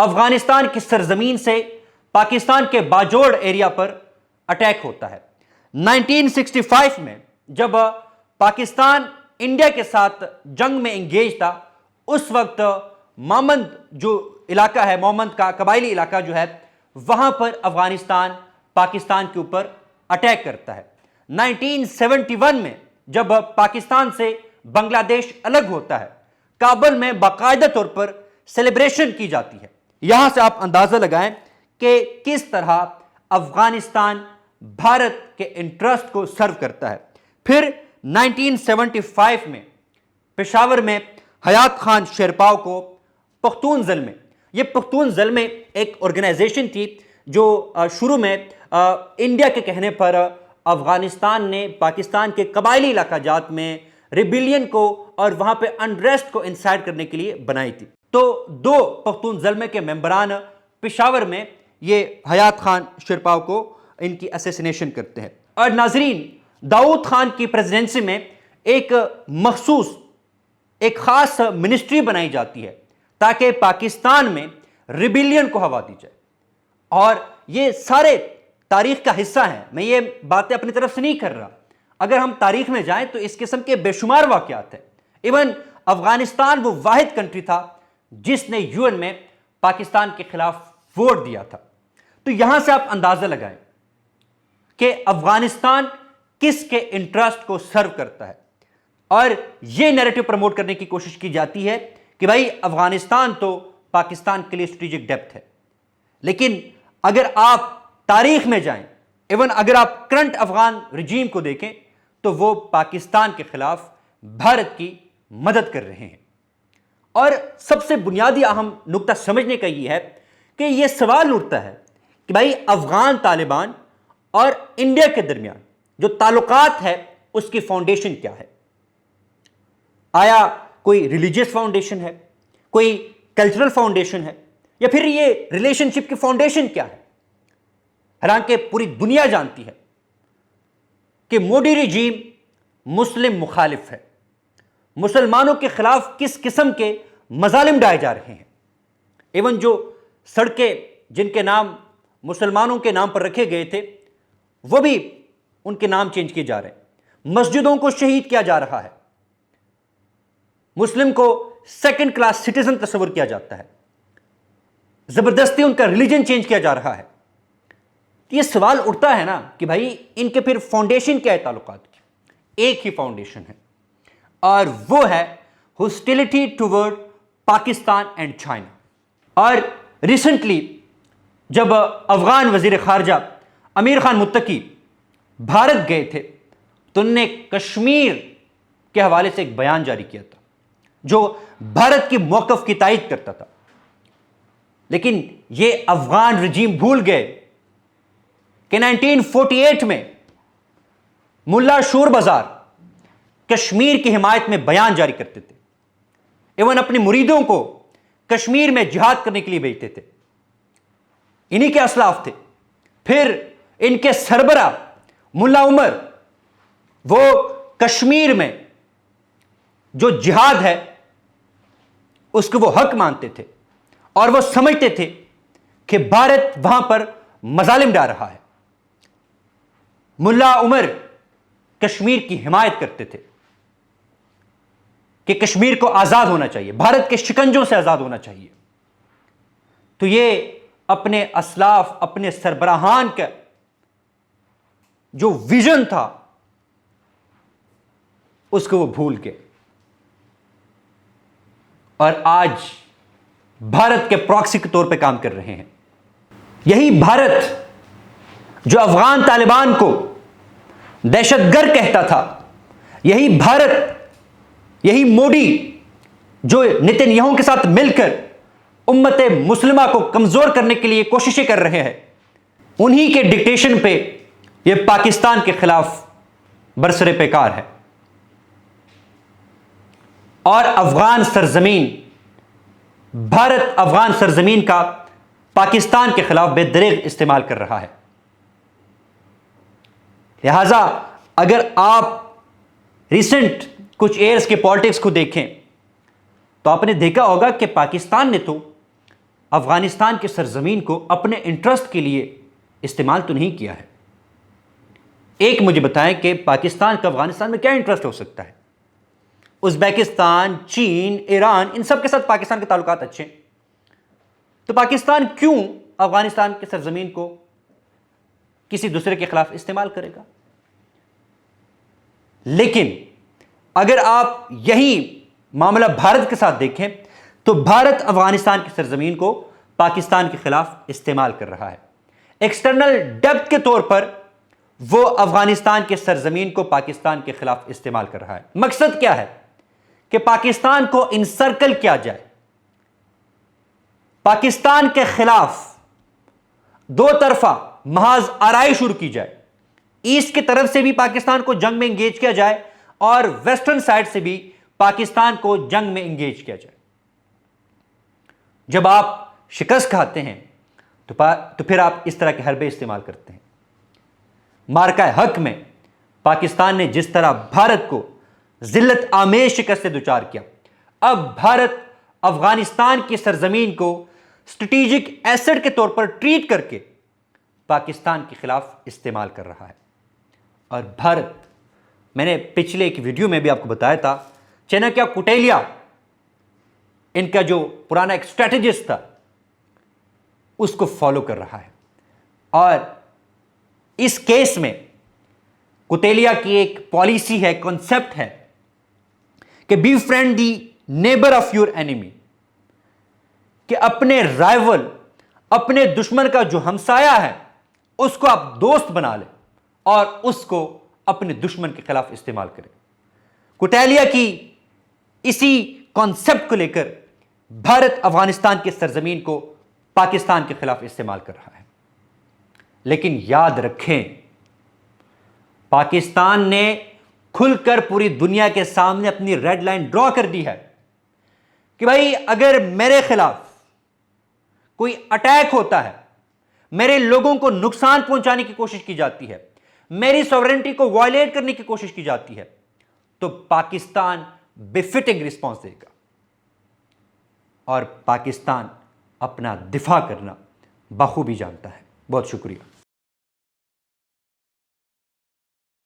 افغانستان کی سرزمین سے پاکستان کے باجوڑ ایریا پر اٹیک ہوتا ہے۔ 1965 میں جب پاکستان انڈیا کے ساتھ جنگ میں انگیج تھا، اس وقت مومند جو علاقہ ہے، مومند کا قبائلی علاقہ جو ہے، وہاں پر افغانستان پاکستان کے اوپر اٹیک کرتا ہے۔ 1971 میں جب پاکستان سے بنگلہ دیش الگ ہوتا ہے، کابل میں باقاعدہ طور پر سیلیبریشن کی جاتی ہے۔ یہاں سے آپ اندازہ لگائیں کہ کس طرح افغانستان بھارت کے انٹرسٹ کو سرو کرتا ہے۔ پھر 1975 میں پشاور میں حیات خان شیرپاؤ کو پختون زلمے، یہ پختون زلمے ایک آرگنائزیشن تھی جو شروع میں انڈیا کے کہنے پر افغانستان نے پاکستان کے قبائلی علاقہ جات میں ریبیلین کو اور وہاں پہ انریسٹ کو انسائٹ کرنے کے لیے بنائی تھی۔ تو دو پختون زلمے کے ممبران پشاور میں یہ حیات خان شیرپاؤ کو ان کی اسیسینیشن کرتے ہیں۔ اور ناظرین، داؤد خان کی پریزیڈنسی میں ایک مخصوص ایک خاص منسٹری بنائی جاتی ہے تاکہ پاکستان میں ریبیلین کو ہوا دی جائے، اور یہ سارے تاریخ کا حصہ ہیں۔ میں یہ باتیں اپنی طرف سے نہیں کر رہا، اگر ہم تاریخ میں جائیں تو اس قسم کے بے شمار واقعات ہیں۔ ایون افغانستان وہ واحد کنٹری تھا جس نے UN میں پاکستان کے خلاف ووٹ دیا تھا۔ تو یہاں سے آپ اندازہ لگائیں کہ افغانستان کس کے انٹرسٹ کو سرو کرتا ہے، اور یہ نیریٹو پروموٹ کرنے کی کوشش کی جاتی ہے کہ بھائی افغانستان تو پاکستان کے لیے اسٹریٹجک ڈیپتھ ہے۔ لیکن اگر آپ تاریخ میں جائیں، ایون اگر آپ کرنٹ افغان رجیم کو دیکھیں، تو وہ پاکستان کے خلاف بھارت کی مدد کر رہے ہیں۔ اور سب سے بنیادی اہم نقطہ سمجھنے کا یہ ہے کہ یہ سوال اٹھتا ہے کہ بھائی افغان طالبان اور انڈیا کے درمیان جو تعلقات ہے اس کی فاؤنڈیشن کیا ہے؟ آیا کوئی ریلیجیس فاؤنڈیشن ہے، کوئی کلچرل فاؤنڈیشن ہے، یا پھر یہ ریلیشن شپ کی فاؤنڈیشن کیا ہے؟ حالانکہ پوری دنیا جانتی ہے کہ مودی رجیم مسلم مخالف ہے، مسلمانوں کے خلاف کس قسم کے مظالم ڈائے جا رہے ہیں۔ ایون جو سڑکیں جن کے نام مسلمانوں کے نام پر رکھے گئے تھے، وہ بھی ان کے نام چینج کیے جا رہے ہیں۔ مسجدوں کو شہید کیا جا رہا ہے، مسلم کو سیکنڈ کلاس سٹیزن تصور کیا جاتا ہے، زبردستی ان کا ریلیجن چینج کیا جا رہا ہے۔ یہ سوال اٹھتا ہے نا کہ بھائی ان کے پھر فاؤنڈیشن کیا ہے تعلقات کی؟ ایک ہی فاؤنڈیشن ہے، اور وہ ہے hostility towards Pakistan and China. اور ریسنٹلی جب افغان وزیر خارجہ امیر خان متقی بھارت گئے تھے تو انہوں نے کشمیر کے حوالے سے ایک بیان جاری کیا تھا جو بھارت کی موقف کی تائید کرتا تھا۔ لیکن یہ افغان رجیم بھول گئے کہ 1948 میں ملا شور بازار کشمیر کی حمایت میں بیان جاری کرتے تھے، ایون اپنے مریدوں کو کشمیر میں جہاد کرنے کے لیے بھیجتے تھے، انہی کے اسلاف تھے۔ پھر ان کے سربراہ ملا عمر وہ کشمیر میں جو جہاد ہے اس کو وہ حق مانتے تھے، اور وہ سمجھتے تھے کہ بھارت وہاں پر مظالم ڈال رہا ہے۔ ملا عمر کشمیر کی حمایت کرتے تھے کہ کشمیر کو آزاد ہونا چاہیے، بھارت کے شکنجوں سے آزاد ہونا چاہیے۔ تو یہ اپنے اسلاف، اپنے سربراہان کا جو ویژن تھا اس کو وہ بھول گئے، اور آج بھارت کے پراکسی کے طور پہ کام کر رہے ہیں۔ یہی بھارت جو افغان طالبان کو دہشت گرد کہتا تھا، یہی بھارت، یہی مودی جو نتن یاہو کے ساتھ مل کر امت مسلمہ کو کمزور کرنے کے لیے کوششیں کر رہے ہیں، انہی کے ڈکٹیشن پہ یہ پاکستان کے خلاف برسر پیکار ہے۔ اور افغان سرزمین، بھارت افغان سرزمین کا پاکستان کے خلاف بے دریغ استعمال کر رہا ہے۔ لہٰذا اگر آپ ریسنٹ کچھ ایئرز کے پالیٹکس کو دیکھیں تو آپ نے دیکھا ہوگا کہ پاکستان نے تو افغانستان کی سرزمین کو اپنے انٹرسٹ کے لیے استعمال تو نہیں کیا ہے۔ ایک مجھے بتائیں کہ پاکستان کا افغانستان میں کیا انٹرسٹ ہو سکتا ہے؟ ازبیکستان، چین، ایران، ان سب کے ساتھ پاکستان کے تعلقات اچھے ہیں، تو پاکستان کیوں افغانستان کی سرزمین کو کسی دوسرے کے خلاف استعمال کرے گا؟ لیکن اگر آپ یہی معاملہ بھارت کے ساتھ دیکھیں تو بھارت افغانستان کی سرزمین کو پاکستان کے خلاف استعمال کر رہا ہے۔ ایکسٹرنل ڈیپتھ کے طور پر وہ افغانستان کے سرزمین کو پاکستان کے خلاف استعمال کر رہا ہے۔ مقصد کیا ہے؟ کہ پاکستان کو انسرکل کیا جائے، پاکستان کے خلاف دو طرفہ محاذ آرائی شروع کی جائے، ایسٹ کی طرف سے بھی پاکستان کو جنگ میں انگیج کیا جائے اور ویسٹرن سائڈ سے بھی پاکستان کو جنگ میں انگیج کیا جائے۔ جب آپ شکست کھاتے ہیں تو پھر آپ اس طرح کے حربے استعمال کرتے ہیں۔ مارکہ حق میں پاکستان نے جس طرح بھارت کو ذلت آمیز شکست سے دوچار کیا، اب بھارت افغانستان کی سرزمین کو اسٹریٹجک ایسٹ کے طور پر ٹریٹ کر کے پاکستان کے خلاف استعمال کر رہا ہے۔ اور بھارت، میں نے پچھلے ایک ویڈیو میں بھی آپ کو بتایا تھا، چنکیا کوٹیلیا ان کا جو پرانا ایک اسٹریٹجسٹ تھا اس کو فالو کر رہا ہے، اور اس کیس میں کوٹیلیا کی ایک پالیسی ہے، کنسپٹ ہے کہ befriend the neighbour of your enemy, کہ اپنے رائیول، اپنے دشمن کا جو ہمسایہ ہے اس کو آپ دوست بنا لیں اور اس کو اپنے دشمن کے خلاف استعمال کریں۔ کوٹیلیا کی اسی کانسیپٹ کو لے کر بھارت افغانستان کی سرزمین کو پاکستان کے خلاف استعمال کر رہا ہے۔ لیکن یاد رکھیں، پاکستان نے کھل کر پوری دنیا کے سامنے اپنی ریڈ لائن ڈرا کر دی ہے کہ بھائی اگر میرے خلاف کوئی اٹیک ہوتا ہے، میرے لوگوں کو نقصان پہنچانے کی کوشش کی جاتی ہے، میری سوورنٹی کو وائلیٹ کرنے کی کوشش کی جاتی ہے، تو پاکستان بفٹنگ رسپانس دے گا، اور پاکستان اپنا دفاع کرنا بخوبی جانتا ہے۔ بہت شکریہ۔